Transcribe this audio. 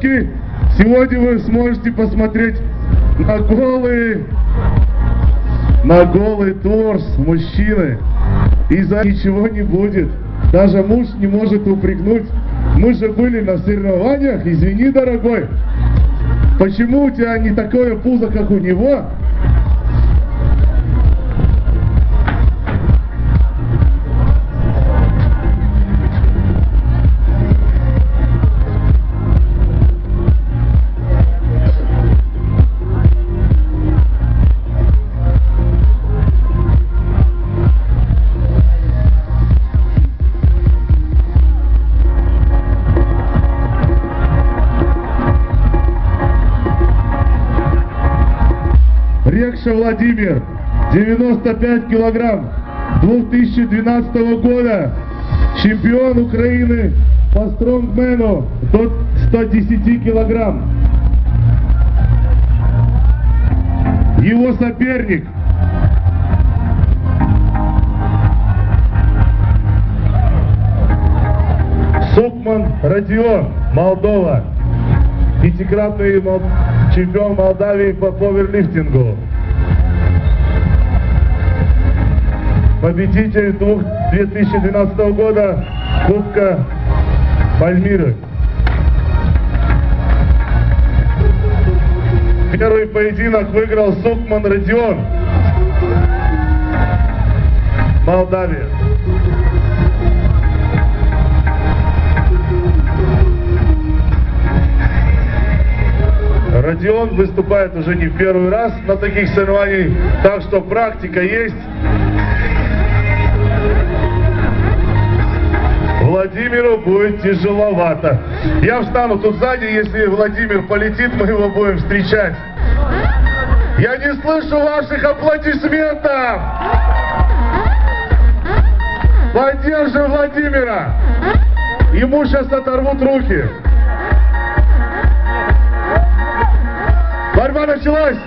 девушки, сегодня вы сможете посмотреть на голый торс мужчины. И за ничего не будет. Даже муж не может упрекнуть. Мы же были на соревнованиях, извини, дорогой. Почему у тебя не такое пузо, как у него? Рекша Владимир, 95 килограмм, 2012 года, чемпион Украины по стронгмену до 110 килограмм. Его соперник Сукман Родион, Молдова, пятикратный чемпион Молдавии по пауэрлифтингу. Победитель 2012 года Кубка Пальмиры. Первый поединок выиграл Сукман Родион, Молдавия. Родион выступает уже не в первый раз на таких соревнованиях, так что практика есть. Владимиру будет тяжеловато. Я встану тут сзади, если Владимир полетит, мы его будем встречать. Я не слышу ваших аплодисментов! Поддержим Владимира! Ему сейчас оторвут руки. Борьба началась!